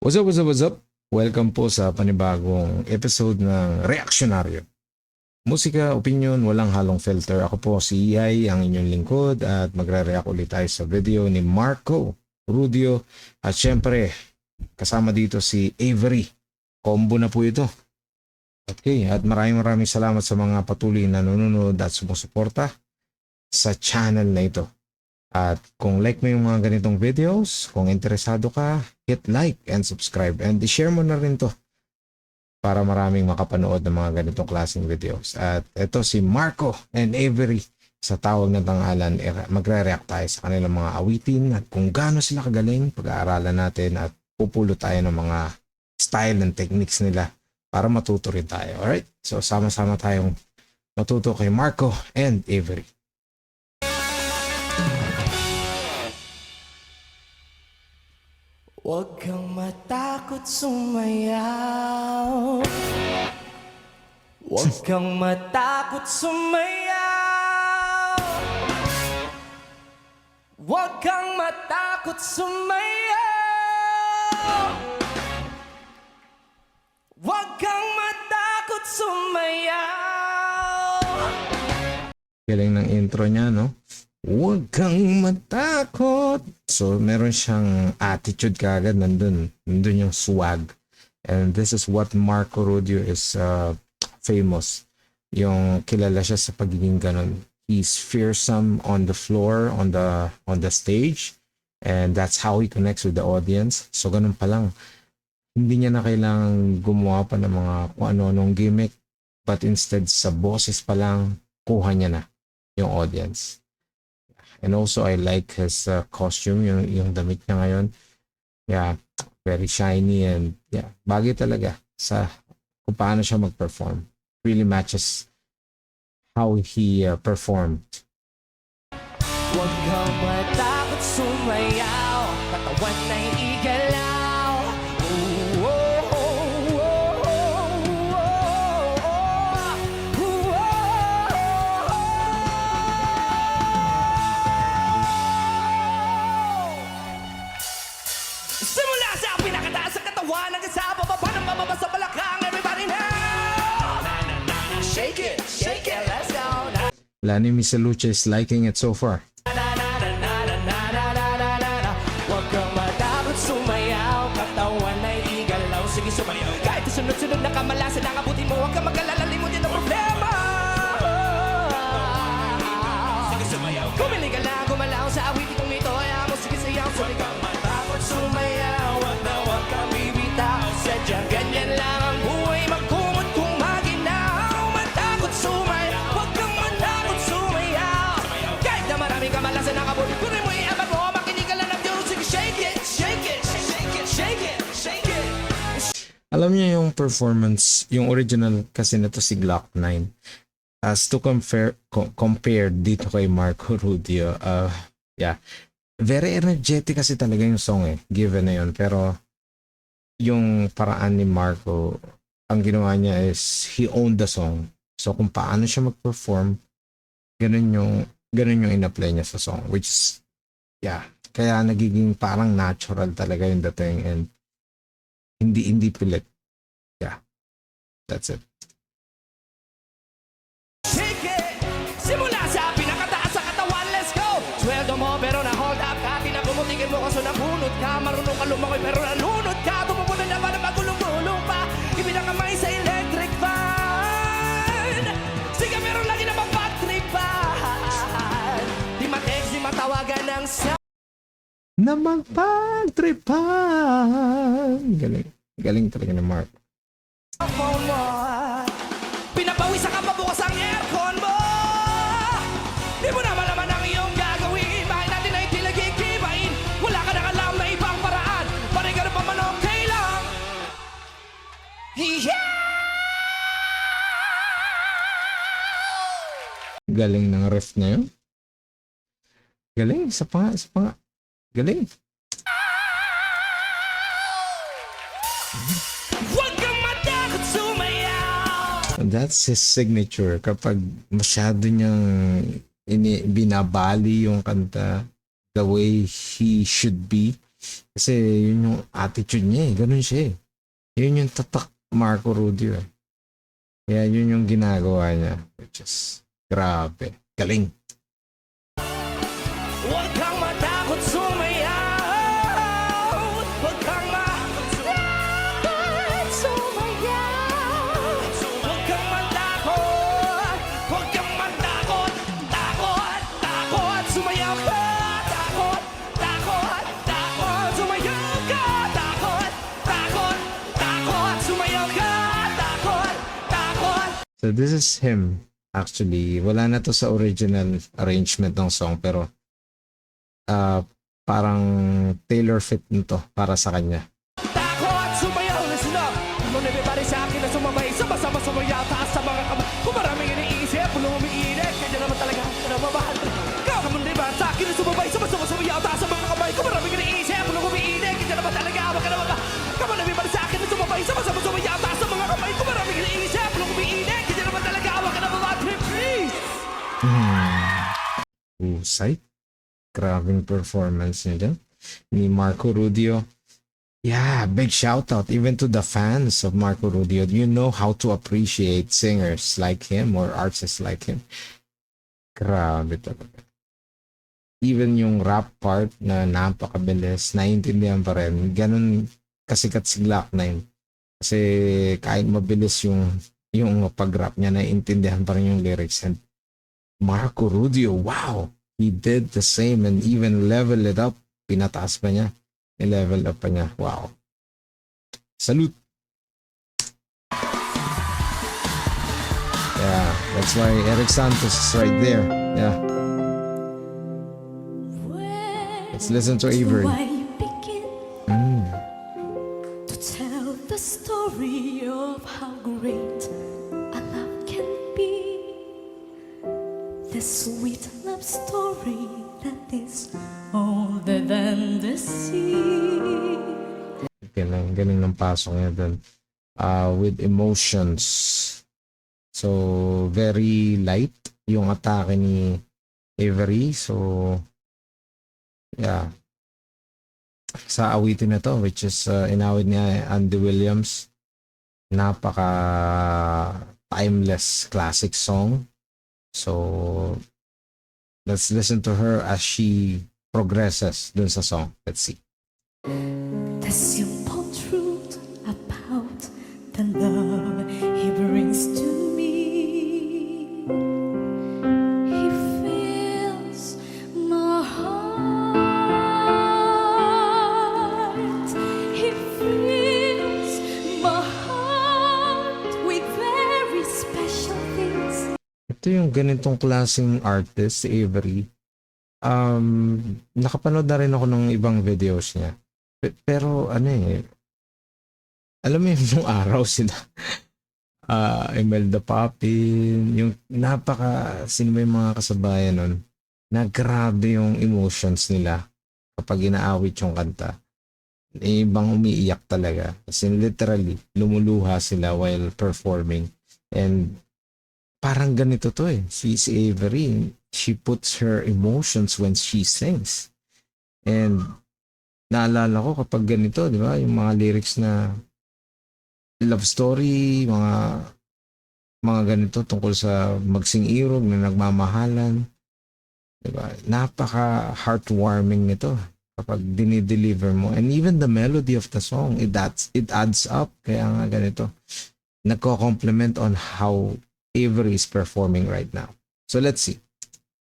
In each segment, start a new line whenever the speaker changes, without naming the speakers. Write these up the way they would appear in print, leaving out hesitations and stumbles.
What's up, what's up, what's up? Welcome po sa panibagong episode ng Reaksyonaryo. Musika, opinion, walang halong filter. Ako po si Iyay, ang inyong lingkod at magre-react ulit tayo sa video ni Marco Rudio. At syempre, kasama dito si Avery. Combo na po ito. Okay, at maraming salamat sa mga patuloy na nanonood at sumusuporta sa channel na ito. At kung like mo yung mga ganitong videos, kung interesado ka, hit like and subscribe and i-share mo na rin to para maraming makapanood ng mga ganitong klaseng videos. At ito si Marco and Avery sa tawag na tanghalan, magre-react tayo sa kanilang mga awitin at kung gaano sila kagaling, pag-aaralan natin at pupulo tayo ng mga style and techniques nila para matuto rin tayo. Alright? So sama-sama tayong matuto kay Marco and Avery.
Huwag kang matakot sumayaw. Huwag kang matakot sumayaw. Huwag kang matakot sumayaw. Huwag kang matakot sumayaw.
Galing ng intro niya, no? Huwag kang matakot. So, meron siyang attitude kagad. Nandun yung swag. And this is what Marco Rudio is famous. Yung kilala siya sa pagiging ganun. He's fearsome on the floor, on the stage. And that's how he connects with the audience. So, ganun pa lang. Hindi niya na kailangang gumawa pa ng mga kung ano-anong gimmick. But instead, sa boses pa lang, kuha niya na yung audience. And also, I like his costume, yung damit niya ngayon. Yeah, very shiny and yeah, bagay talaga sa kung paano siya mag-perform. Really matches how he performed.
Huwag kang matakot sumayaw. Katawan ay igalaw. Oh, oh, oh, oh, oh, oh, Simula sa pinakataas sa katawan hanggang sa bababa ng bababa sa balakang. Everybody now! Shake it, let's go.
Lani Misalucha is liking it so far.
Huwag kang matakot sumayaw. Katawan ay igalaw. Sige sumayaw. Kahit sunod-sunod na kamalasan ang abutin mo, huwag kang mag-alala, limutin ang problema. Sige sumayaw. Kumilig ka lang, gumalaw sa awitin kong ito. Ayaw mo, sige sayaw. Huwag kang matakot sumayaw. Huwag kang bibitaw. Sadyang ganyan lang ang buhay. Magkumot kung maginaw. Matakot sumayaw. Huwag kang matakot sumayaw. Kahit na maraming kamalasan ang abutin, kunin mo iaban mo. Makinig ka lang ng Diyos. Sige, shake it, shake it, shake it, shake it, shake it.
Alam niyo yung performance, yung original kasi na to si Glock 9. As to compare dito kay Marco Rudio, yeah, very energetic kasi talaga yung song given na yun. Pero yung paraan ni Marco, ang ginawa niya is he owned the song. So kung paano siya mag-perform, ganun yung in-apply niya sa song, which is, yeah, kaya nagiging parang natural talaga yung dating and hindi pilit. Yeah, that's it.
Shake it! Simula sa pinakataas sa katawan, let's go! Sweldo mo pero na-hold up ka. Pinagumutigin mo kaso nabunot ka. Marunong ka lumakoy pero nanunod ka. Tumupunan naman na magulong-gulong pa. Ibinakamay sa electric fan. Sige pero lagi na mapagtripan. Di matext, di matawagan ng
Na magpagtripan. Galing talaga ni Mark.
cellphone mo. Pinapawisan ka pa bukas ang aircon mo. Di mo na malaman ang iyong gagawin. Bahay natin ay tila gigibain. Wala ka nang alam na ibang paraan. Pare ka na pa man okay lang. Yeah!
Galing ng ref na yun. Galing, isa pa nga. Galing.
Huwag kang matakot sumayaw.
That's his signature. Kapag masyado niyang binabali yung kanta the way he should be, Kasi yun yung attitude niya eh. Ganun siya eh. Yun yung tatak Marco Rubio eh. Kaya yun yung ginagawa niya. Which is, grabe. Galing.
Huwag kang matakot sumayaw. Huwag kang matakot sumayaw. Huwag kang matakot. Huwag kang matakot. Takot, takot, sumayaw ka. Takot, takot, takot, sumayaw ka. Takot, takot, takot, sumayaw ka. Takot, takot.
So this is him. Actually, wala na to sa original arrangement ng song pero parang tailor fit nito para sa kanya.
Takot, sumayaw, listen up. Come on everybody sa akin na sumabay. Sama-sama sumayaw, taas sa mga kamay. Kung maraming iniisip, puno umiinit. Kanya naman talaga, namamahal. Come on diba, sa akin na sumabay. Sama-sama sumayaw, taas sa mga kamay. Kung maraming iniisip, puno umiinit. Kanya naman talaga, wag ka na wag. Come on everybody sa akin na sumabay. Sama-sama sumayaw, taas sa mga kamay. Kung maraming iniisip, puno umiinit. Kanya naman talaga, wag ka na wag. Please.
Husay. Grabing performance niya dyan. Ni Marco Rubio. Yeah, big shout out even to the fans of Marco Rubio. You know how to appreciate singers like him or artists like him. Grabe talaga. Even yung rap part na napakabilis, naiintindihan pa rin. Ganun kasikat si Glock 9. Kasi kahit mabilis yung pag-rap niya, naiintindihan pa rin yung lyrics. And Marco Rubio, wow! He did the same and even level it up. Pinataas pa niya. I-level up pa niya. Wow. Salute! Yeah, that's why Eric Santos is right there. Yeah. Let's listen to Avery.
Why you begin to tell the story of how great a love can be? The sweet love story that is older than the sea.
Ganun ng pasok niya dun. With emotions. So, very light yung atake ni Avery. So, yeah. Sa awitin na to, which is inawit niya Andy Williams. Napaka timeless classic song. So, let's listen to her as she progresses dun sa song. Let's see.
The simple truth about the love he brings to me. He fills my heart. He fills my heart with very special things.
Ito yung ganitong klaseng artist, si Avery. Nakapanood na rin ako ng ibang videos niya. Pero ano eh, alam mo yung araw sila. Imelda Papin, yung sino ba yung mga kasabayan nun, na grabe yung emotions nila kapag inaawit yung kanta. Ibang umiiyak talaga. Kasi literally, lumuluha sila while performing. And parang ganito to eh. Si Avery, she puts her emotions when she sings. And naalala ko kapag ganito, di ba? Yung mga lyrics na love story, mga ganito tungkol sa magsing-irog na nagmamahalan. Di ba? Napaka heartwarming nito kapag dinideliver mo. And even the melody of the song, it adds up. Kaya nga ganito. Nagko-complement on how Avery is performing right now. So let's see.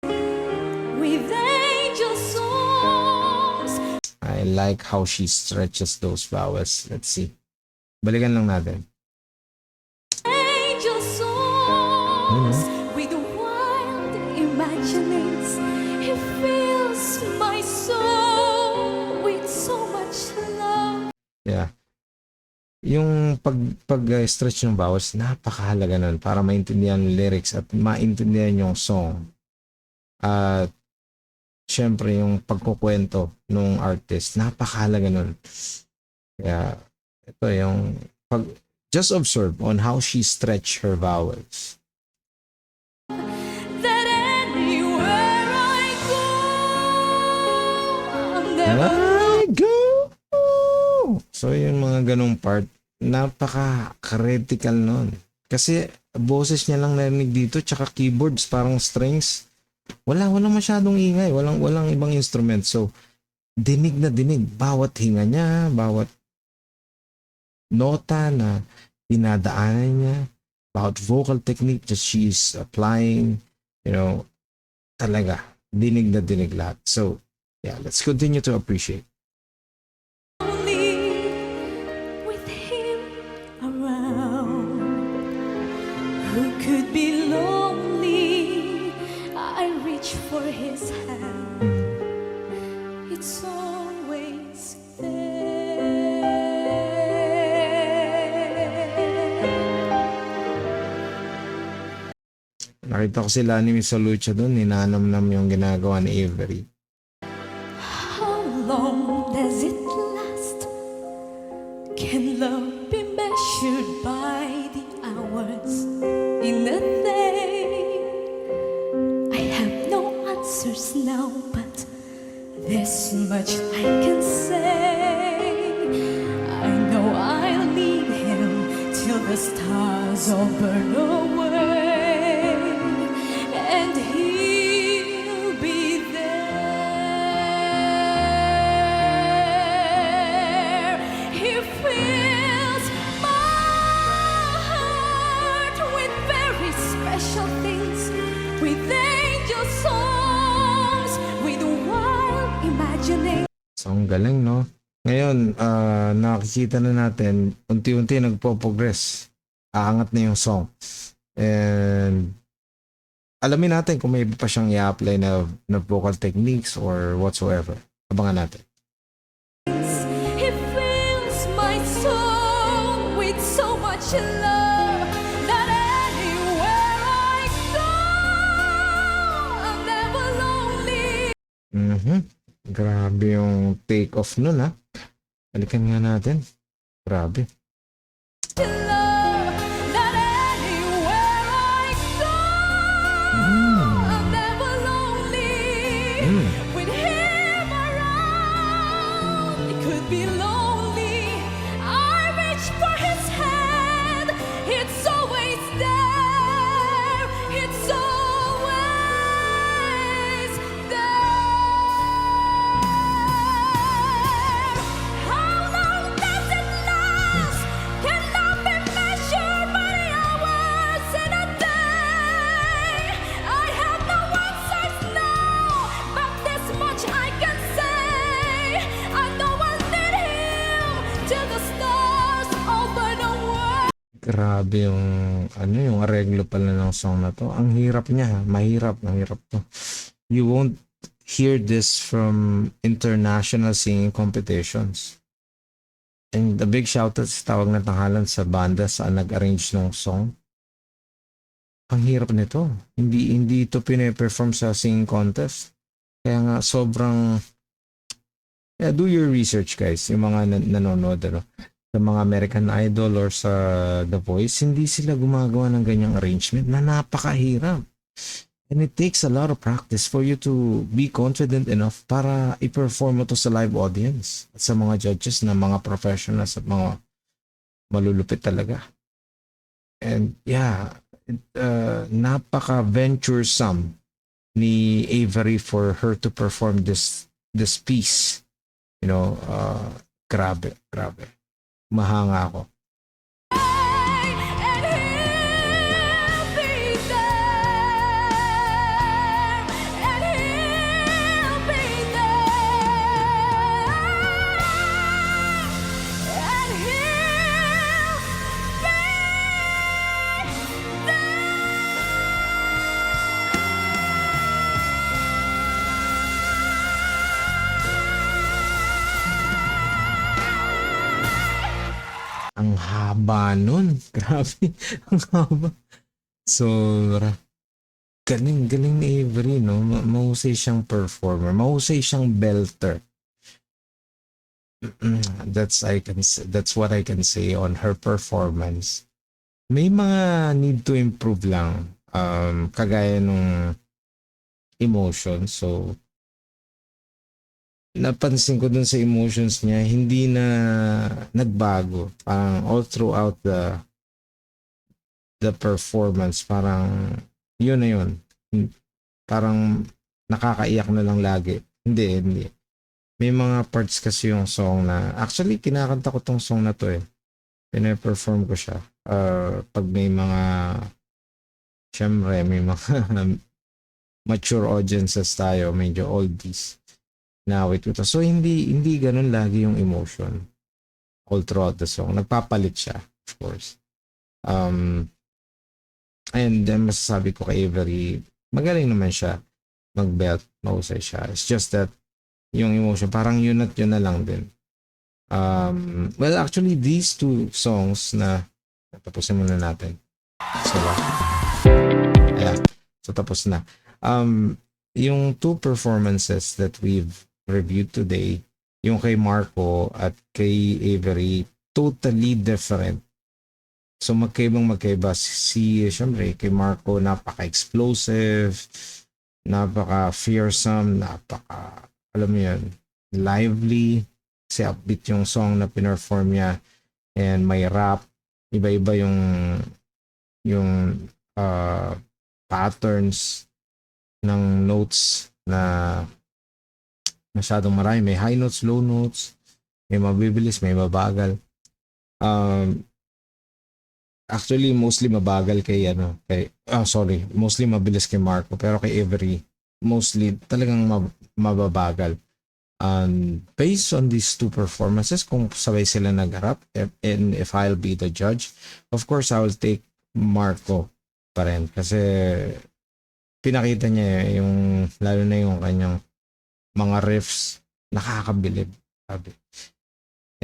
With angel songs.
I like how she stretches those vowels. Let's see. Balikan lang natin.
Angel songs with wild imaginings. He fills my soul with so much love.
Yeah. Yung pag-stretch ng vowels, napakahalaga nun para maintindihan yung lyrics at maintindihan yung song. At syempre yung pagkukwento ng artist, napakahalaga nun. Kaya ito yung just observe on how she stretch her vowels.
That anywhere I go, I'll never
I go So yung mga ganong part, napaka-critical nun. Kasi boses niya lang narinig dito, tsaka keyboards, parang strings. Walang masyadong ingay, walang ibang instrument. So, dinig na dinig. Bawat hinga niya, bawat nota na dinadaanan niya, bawat vocal technique that she's applying, talaga, dinig na dinig lahat. So, yeah, let's continue to appreciate.
Only with him around. Who could be lonely? I reach for his hand. It's always there.
Nakita ko sila ni Miss Lucha doon, ninanamnam yung ginagawa ni Avery.
How long does it last? Can love be measured by the hours in a day? I have no answers now, but this much I can say. I know I'll need him till the stars all burn away, and he'll be there. He fills my heart with very special things, with angel songs, with wild imagination.
So, ang galing, no? Ngayon, nakikita na natin, unti-unti nagpo-progress. Aangat na yung song. And, alamin natin kung may iba pa siyang i-apply na vocal techniques or whatsoever. Abangan natin.
He fills my soul with so much love that anywhere I go, I'm never lonely.
Grabe yung take off nun, ha? Balikan nga natin. Grabe.
Love that anywhere I go, I'm never lonely. With him around, it could be lonely. I reach for his hand, it's always there. It's always there. How long does it last? Cannot be measured by the hours in a day. I have no answers now, but this much I can say. I know I'll need him till the stars open the world.
Grabe yung arreglo pala ng song na to. Ang hirap niya, ha? Mahirap to. You won't hear this from international singing competitions. And the big shoutout sa tawag na tanghalan sa banda sa nag-arrange ng song. Ang hirap nito. Hindi ito pine-perform sa singing contest. Kaya nga sobrang do your research, guys. Yung mga nanonood sa mga American Idol or sa The Voice, hindi sila gumagawa ng ganyang arrangement na napakahirap. And it takes a lot of practice for you to be confident enough para i-perform mo to sa live audience at sa mga judges na mga professionals at mga malulupit talaga. And yeah, napaka-venturesome ni Avery for her to perform this piece. Grabe. Mahanga ako.
And he'll be there. And he'll be there. And he'll be
Ang haba nun. Grabe. Ang haba. Sobra. Galing ni Avery, no? Mahusay siyang performer. Mahusay siyang belter. That's what I can say on her performance. May mga need to improve lang. Kagaya nung emotion. So, napansin ko dun sa emotions niya, hindi na nagbago. Parang all throughout the performance, parang yun na yun. Parang nakakaiyak na lang lagi. Hindi. May mga parts kasi yung song na, actually, kinakanta ko tong song na to eh. Pina-perform ko siya. Pag may mga, syempre, may mga mature audiences tayo, medyo oldies na awit ko to. So, hindi ganun lagi yung emotion all throughout the song. Nagpapalit siya, of course. And then masasabi ko kay Avery, magaling naman siya mag-belt, mahusay siya. It's just that yung emotion, parang yun at yun na lang din. Well, actually, these two songs na tapusin muna natin. So, ayan. So, tapos na. Yung two performances that we've reviewed today, yung kay Marco at kay Avery, totally different. So magkaiba. Siyempre, kay Marco, napaka-explosive, napaka-fearsome, alam mo yun, lively, kasi upbeat yung song na pinerform niya, and may rap, iba-iba yung patterns ng notes na masyadong marami. May high notes, low notes, may mabibilis, may mabagal. Actually, mostly mabagal mostly mabilis kay Marco, pero kay Avery, mostly talagang mababagal. Based on these two performances, kung sabay sila nag-rap, and if I'll be the judge, of course, I will take Marco pa rin. Kasi, pinakita niya yung, lalo na yung kanyang mga riffs, nakakabilib. Sabi.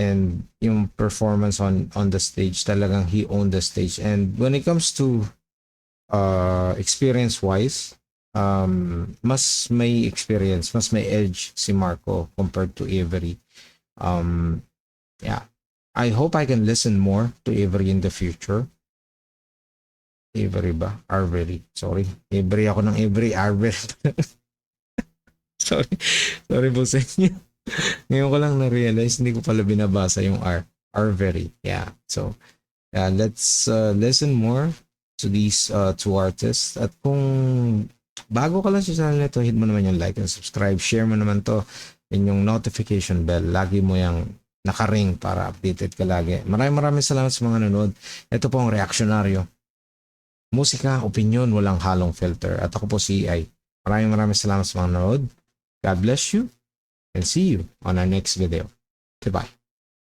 And yung performance on the stage, talagang he owned the stage. And when it comes to experience wise, mas may experience, mas may edge si Marco compared to Avery. Yeah, I hope I can listen more to Avery in the future. Avery ba? Arbery. Sorry. Avery ako ng Avery. Arbery. Sorry po sa inyo. Ngayon ko lang na-realize, hindi ko pala binabasa yung R. Very. Yeah. So, let's listen more to these two artists. At kung bago ka lang sa channel nito, hit mo naman yung like and subscribe. Share mo naman to in yung notification bell. Lagi mo yung nakaring para updated ka lagi. Maraming salamat sa mga nanood. Ito po ang Reaksyonaryo. Musika, opinion, walang halong filter. At ako po si EI. Maraming salamat sa mga nanood. God bless you. And see you on our next video. Goodbye.